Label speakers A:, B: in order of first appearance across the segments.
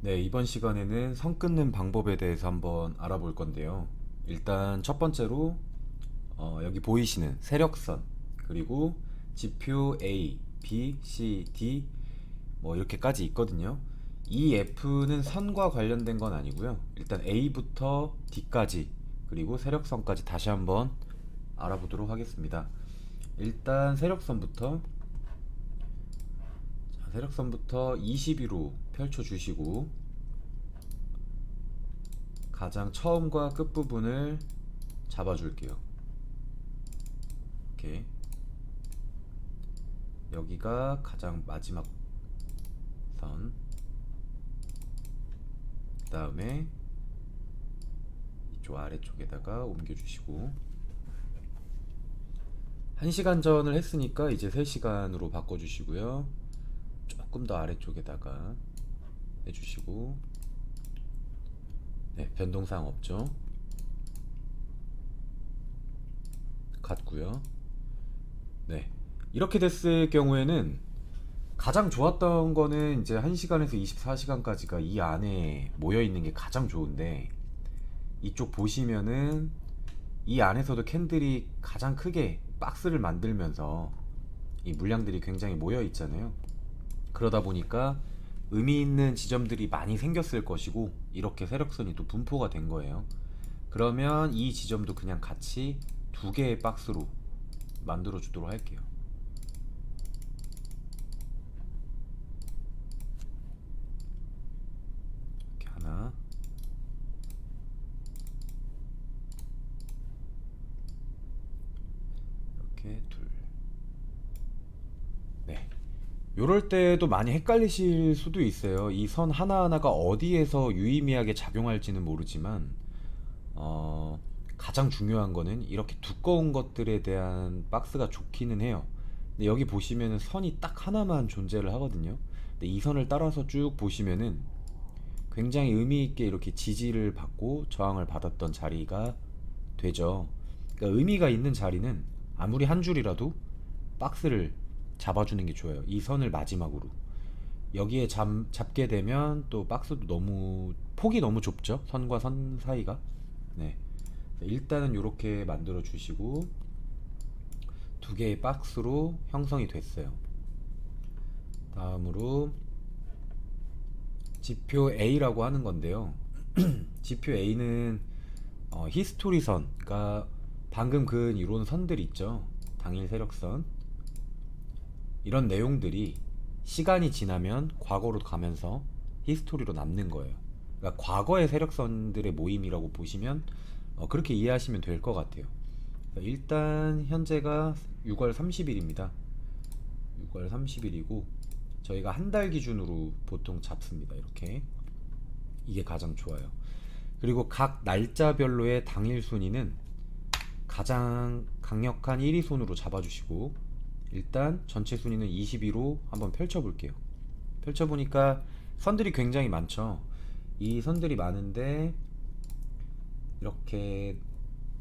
A: 네, 이번 시간에는 선 끊는 방법에 대해서 한번 알아볼 건데요. 일단 첫 번째로 여기 보이시는 세력선 그리고 지표 A, B, C, D 뭐 이렇게까지 있거든요. 이 F는 선과 관련된 건 아니고요. 일단 A부터 D까지 그리고 세력선까지 다시 한번 알아보도록 하겠습니다. 일단 세력선부터 20위로 펼쳐주시고 가장 처음과 끝 부분을 잡아줄게요. 이렇게 여기가 가장 마지막 선. 그 다음에 이쪽 아래쪽에다가 옮겨주시고 1시간 전을 했으니까 이제 3시간으로 바꿔주시고요. 조금 더 아래쪽에다가 해주시고 네, 변동사항 없죠. 같고요. 네, 이렇게 됐을 경우에는 가장 좋았던 거는 이제 1시간에서 24시간까지가 이 안에 모여 있는 게 가장 좋은데, 이쪽 보시면은 이 안에서도 캔들이 가장 크게 박스를 만들면서 이 물량들이 굉장히 모여 있잖아요. 그러다 보니까 의미 있는 지점들이 많이 생겼을 것이고 이렇게 세력선이 또 분포가 된 거예요. 그러면 이 지점도 그냥 같이 두 개의 박스로 만들어 주도록 할게요. 이렇게 하나, 이렇게 둘. 네. 요럴 때도 많이 헷갈리실 수도 있어요. 이 선 하나하나가 어디에서 유의미하게 작용할지는 모르지만 가장 중요한 거는 이렇게 두꺼운 것들에 대한 박스가 좋기는 해요. 근데 여기 보시면은 선이 딱 하나만 존재를 하거든요. 근데 이 선을 따라서 쭉 보시면은 굉장히 의미 있게 이렇게 지지를 받고 저항을 받았던 자리가 되죠. 그러니까 의미가 있는 자리는 아무리 한 줄이라도 박스를 잡아주는 게 좋아요. 이 선을 마지막으로 여기에 잡게 되면 또 박스도 너무 폭이 너무 좁죠. 선과 선 사이가. 네. 일단은 이렇게 만들어 주시고 두 개의 박스로 형성이 됐어요. 다음으로 지표 A라고 하는 건데요. 지표 A는 히스토리선, 그러니까 방금 그은 이론 선들 있죠. 당일 세력선. 이런 내용들이 시간이 지나면 과거로 가면서 히스토리로 남는 거예요. 그러니까 과거의 세력선들의 모임이라고 보시면 그렇게 이해하시면 될 것 같아요. 일단 현재가 6월 30일입니다. 6월 30일이고 저희가 한 달 기준으로 보통 잡습니다. 이렇게 이게 가장 좋아요. 그리고 각 날짜별로의 당일 순위는 가장 강력한 1위 손으로 잡아주시고 일단 전체 순위는 22로 한번 펼쳐볼게요. 펼쳐보니까 선들이 굉장히 많죠. 이 선들이 많은데 이렇게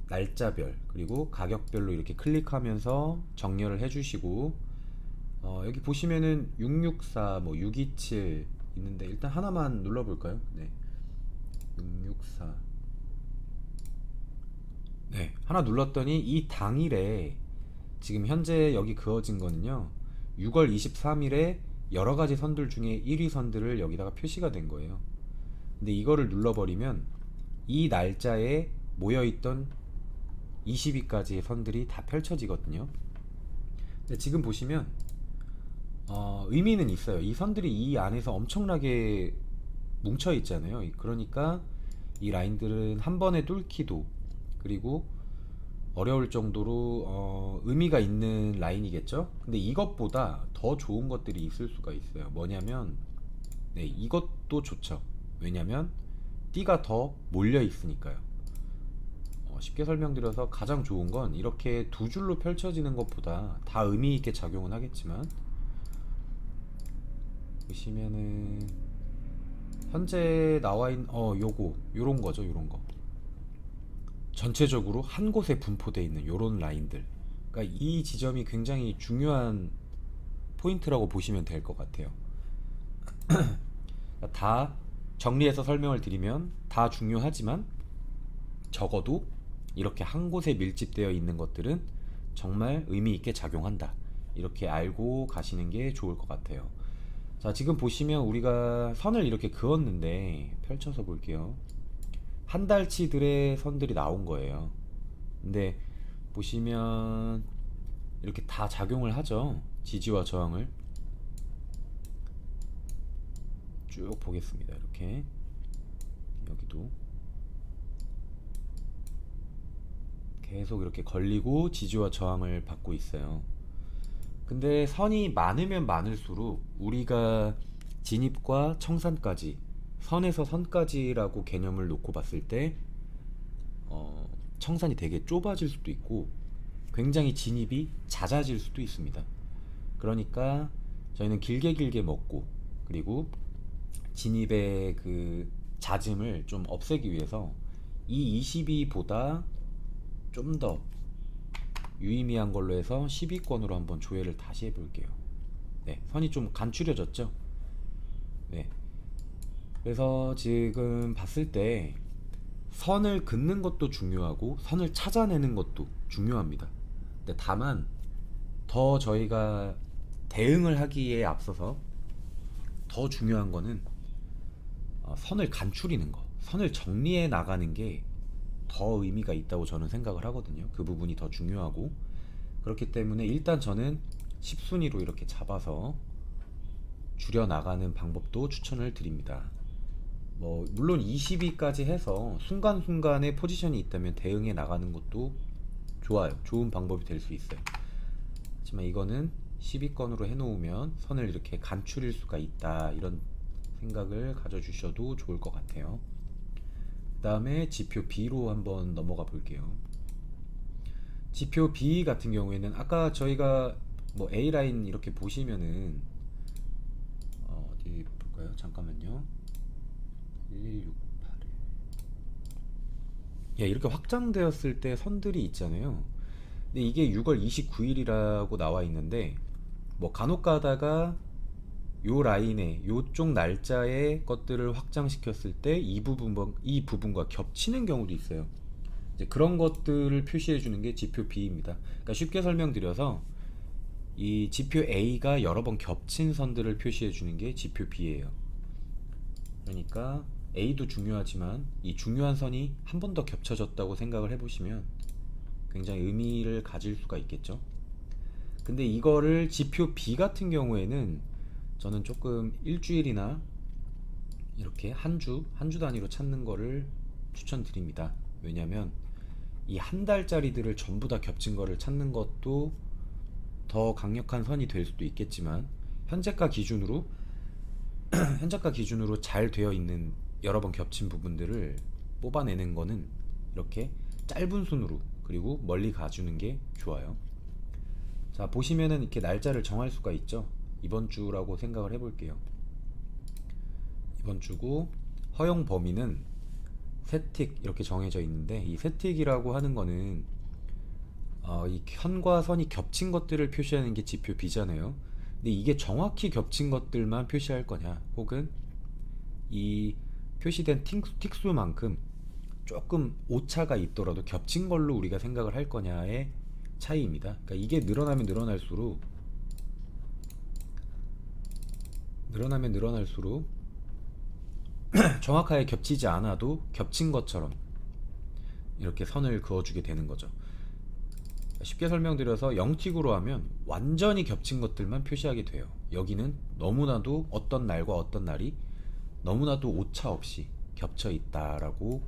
A: 날짜별 그리고 가격별로 이렇게 클릭하면서 정렬을 해주시고 여기 보시면은 664, 뭐 627 있는데 일단 하나만 눌러볼까요? 네, 664. 네, 하나 눌렀더니 이 당일에 지금 현재 여기 그어진 거는요 6월 23일에 여러 가지 선들 중에 1위 선들을 여기다가 표시가 된 거예요. 근데 이거를 눌러버리면 이 날짜에 모여있던 20위까지의 선들이 다 펼쳐지거든요. 근데 지금 보시면 의미는 있어요. 이 선들이 이 안에서 엄청나게 뭉쳐 있잖아요. 그러니까 이 라인들은 한 번에 뚫기도 그리고 어려울 정도로 의미가 있는 라인이겠죠. 근데 이것보다 더 좋은 것들이 있을 수가 있어요. 뭐냐면 네, 이것도 좋죠. 왜냐면 띠가 더 몰려 있으니까요. 쉽게 설명드려서 가장 좋은 건 이렇게 두 줄로 펼쳐지는 것보다 다 의미 있게 작용은 하겠지만 보시면은 현재 나와 있는 요런 거죠. 요런 거 전체적으로 한 곳에 분포되어 있는 요런 라인들, 그러니까 이 지점이 굉장히 중요한 포인트라고 보시면 될 것 같아요. 다 정리해서 설명을 드리면 다 중요하지만 적어도 이렇게 한 곳에 밀집되어 있는 것들은 정말 의미 있게 작용한다. 이렇게 알고 가시는 게 좋을 것 같아요. 자, 지금 보시면 우리가 선을 이렇게 그었는데 펼쳐서 볼게요. 한 달치들의 선들이 나온 거예요. 근데 보시면 이렇게 다 작용을 하죠. 지지와 저항을 쭉 보겠습니다. 이렇게 여기도 계속 이렇게 걸리고 지지와 저항을 받고 있어요. 근데 선이 많으면 많을수록 우리가 진입과 청산까지, 선에서 선까지라고 개념을 놓고 봤을 때 청산이 되게 좁아질 수도 있고 굉장히 진입이 잦아질 수도 있습니다. 그러니까 저희는 길게 길게 먹고, 그리고 진입의 그 잦음을 좀 없애기 위해서 이 22보다 좀 더 유의미한 걸로 해서 10위권으로 한번 조회를 다시 해볼게요. 네, 선이 좀 간추려졌죠? 네. 그래서 지금 봤을 때 선을 긋는 것도 중요하고 선을 찾아내는 것도 중요합니다. 근데 다만 더 저희가 대응을 하기에 앞서서 더 중요한 거는 선을 간추리는 거, 선을 정리해 나가는 게 더 의미가 있다고 저는 생각을 하거든요. 그 부분이 더 중요하고, 그렇기 때문에 일단 저는 10순위로 이렇게 잡아서 줄여 나가는 방법도 추천을 드립니다. 뭐 물론 20위까지 해서 순간순간에 포지션이 있다면 대응해 나가는 것도 좋아요. 좋은 방법이 될 수 있어요. 하지만 이거는 10위권으로 해놓으면 선을 이렇게 간추릴 수가 있다, 이런 생각을 가져주셔도 좋을 것 같아요. 그 다음에 지표 B로 한번 넘어가 볼게요. 지표 B 같은 경우에는 아까 저희가 뭐 A라인 이렇게 보시면은 어디 볼까요? 잠깐만요. 1168. 예, 이렇게 확장되었을 때 선들이 있잖아요. 근데 이게 6월 29일이라고 나와 있는데 뭐 간혹 가다가 요 라인에 요쪽 날짜의 것들을 확장시켰을 때 이 부분과 겹치는 경우도 있어요. 이제 그런 것들을 표시해 주는 게 지표 B입니다. 그러니까 쉽게 설명드려서 이 지표 A가 여러 번 겹친 선들을 표시해 주는 게 지표 B예요. 그러니까 A도 중요하지만 이 중요한 선이 한 번 더 겹쳐졌다고 생각을 해보시면 굉장히 의미를 가질 수가 있겠죠. 근데 이거를 지표 B 같은 경우에는 저는 조금 일주일이나 이렇게 한 주 단위로 찾는 거를 추천드립니다. 왜냐면 이 한 달짜리들을 전부 다 겹친 거를 찾는 것도 더 강력한 선이 될 수도 있겠지만 현재가 기준으로 현재가 기준으로 잘 되어 있는 여러 번 겹친 부분들을 뽑아내는 거는 이렇게 짧은 순으로 그리고 멀리 가주는 게 좋아요. 자, 보시면은 이렇게 날짜를 정할 수가 있죠. 이번 주라고 생각을 해볼게요. 이번 주고 허용 범위는 세틱 이렇게 정해져 있는데, 이 세틱이라고 하는 거는 이 현과 선이 겹친 것들을 표시하는 게 지표 B잖아요. 근데 이게 정확히 겹친 것들만 표시할 거냐, 혹은 이 표시된 틱수만큼 조금 오차가 있더라도 겹친 걸로 우리가 생각을 할 거냐의 차이입니다. 그러니까 이게 늘어나면 늘어날수록 정확하게 겹치지 않아도 겹친 것처럼 이렇게 선을 그어주게 되는 거죠. 쉽게 설명드려서 0틱으로 하면 완전히 겹친 것들만 표시하게 돼요. 여기는 너무나도 어떤 날과 어떤 날이 너무나도 오차 없이 겹쳐 있다라고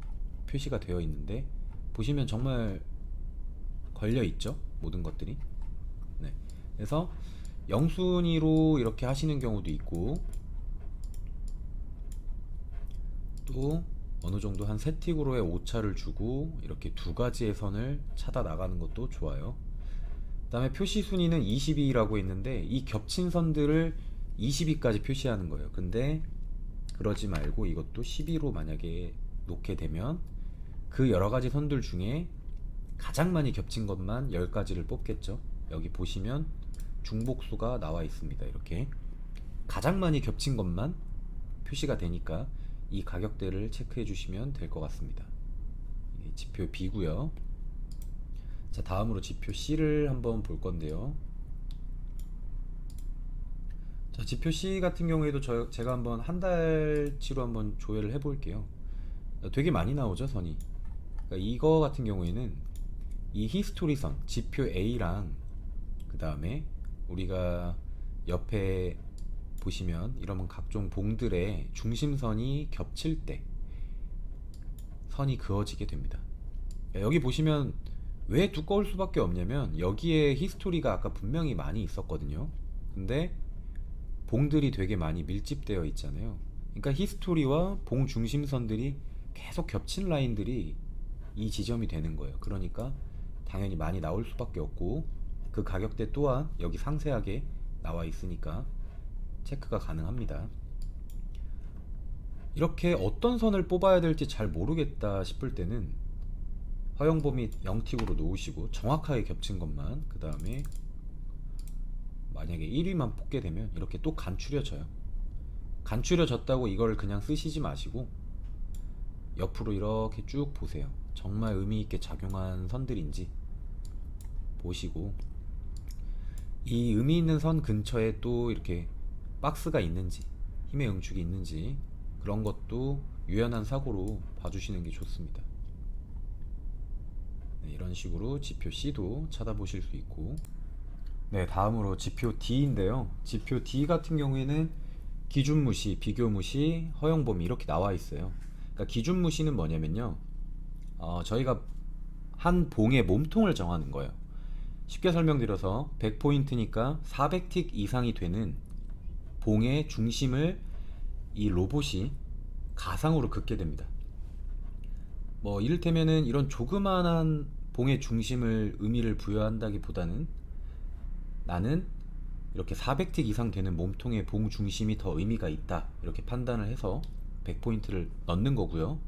A: 표시가 되어 있는데, 보시면 정말 걸려 있죠, 모든 것들이. 네. 그래서 0순위로 이렇게 하시는 경우도 있고, 또 어느 정도 한 세 틱으로의 오차를 주고 이렇게 두 가지의 선을 찾아 나가는 것도 좋아요. 그 다음에 표시 순위는 20위라고 했는데 이 겹친 선들을 20위까지 표시하는 거예요. 근데 그러지 말고 이것도 10위로 만약에 놓게 되면 그 여러 가지 선들 중에 가장 많이 겹친 것만 10가지를 뽑겠죠. 여기 보시면 중복수가 나와 있습니다. 이렇게 가장 많이 겹친 것만 표시가 되니까 이 가격대를 체크해 주시면 될 것 같습니다. 이게 지표 B고요. 자, 다음으로 지표 C를 한번 볼 건데요. 자, 지표 C 같은 경우에도 제가 한번 한 달치로 한번 조회를 해 볼게요. 되게 많이 나오죠, 선이. 그러니까 이거 같은 경우에는 이 히스토리선 지표 A랑 그 다음에 우리가 옆에 보시면 이런 각종 봉들의 중심선이 겹칠 때 선이 그어지게 됩니다. 여기 보시면 왜 두꺼울 수밖에 없냐면 여기에 히스토리가 아까 분명히 많이 있었거든요. 근데 봉들이 되게 많이 밀집되어 있잖아요. 그러니까 히스토리와 봉 중심선들이 계속 겹친 라인들이 이 지점이 되는 거예요. 그러니까 당연히 많이 나올 수밖에 없고 그 가격대 또한 여기 상세하게 나와 있으니까 체크가 가능합니다. 이렇게 어떤 선을 뽑아야 될지 잘 모르겠다 싶을 때는 허용범위 0틱으로 놓으시고 정확하게 겹친 것만, 그 다음에 만약에 1위만 뽑게 되면 이렇게 또 간추려져요. 간추려졌다고 이걸 그냥 쓰시지 마시고 옆으로 이렇게 쭉 보세요. 정말 의미 있게 작용한 선들인지 보시고, 이 의미 있는 선 근처에 또 이렇게 박스가 있는지, 힘의 응축이 있는지, 그런 것도 유연한 사고로 봐주시는 게 좋습니다. 네, 이런 식으로 지표 C도 찾아보실 수 있고, 네, 다음으로 지표 D인데요. 지표 D 같은 경우에는 기준 무시, 비교 무시, 허용 범위 이렇게 나와 있어요. 그러니까 기준 무시는 뭐냐면요, 저희가 한 봉의 몸통을 정하는 거예요. 쉽게 설명드려서 100포인트니까 400틱 이상이 되는 봉의 중심을 이 로봇이 가상으로 긋게 됩니다. 뭐 이를테면은 이런 조그만한 봉의 중심을 의미를 부여한다기보다는 나는 이렇게 400틱 이상 되는 몸통의 봉 중심이 더 의미가 있다, 이렇게 판단을 해서 100포인트를 넣는 거고요.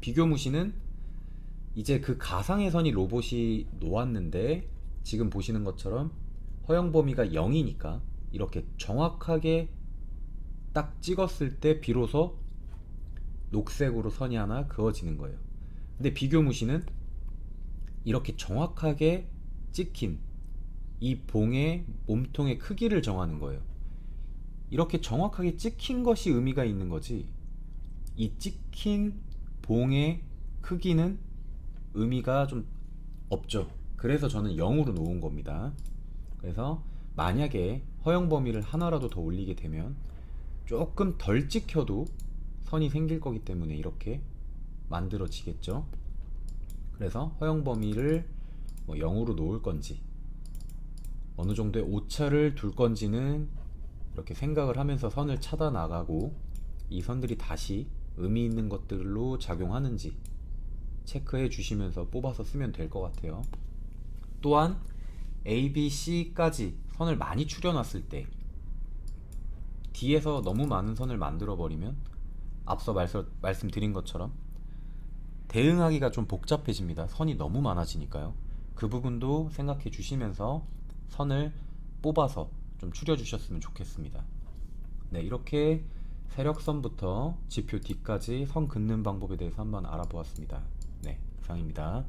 A: 비교 무시는 이제 그 가상의 선이 로봇이 놓았는데 지금 보시는 것처럼 허용 범위가 0이니까 이렇게 정확하게 딱 찍었을 때 비로소 녹색으로 선이 하나 그어지는 거예요. 근데 비교 무시는 이렇게 정확하게 찍힌 이 봉의 몸통의 크기를 정하는 거예요. 이렇게 정확하게 찍힌 것이 의미가 있는 거지, 이 찍힌 봉의 크기는 의미가 좀 없죠. 그래서 저는 0으로 놓은 겁니다. 그래서 만약에 허용 범위를 하나라도 더 올리게 되면 조금 덜 찍혀도 선이 생길 거기 때문에 이렇게 만들어지겠죠. 그래서 허용 범위를 뭐 0으로 놓을 건지 어느 정도의 오차를 둘 건지는 이렇게 생각을 하면서 선을 차다 나가고, 이 선들이 다시 의미 있는 것들로 작용하는지 체크해 주시면서 뽑아서 쓰면 될 것 같아요. 또한 A, B, C까지 선을 많이 추려놨을 때 D에서 너무 많은 선을 만들어 버리면 앞서 말씀드린 것처럼 대응하기가 좀 복잡해집니다. 선이 너무 많아지니까요. 그 부분도 생각해 주시면서 선을 뽑아서 좀 추려 주셨으면 좋겠습니다. 네, 이렇게 세력선부터 지표 D까지 선 긋는 방법에 대해서 한번 알아보았습니다. 네, 이상입니다.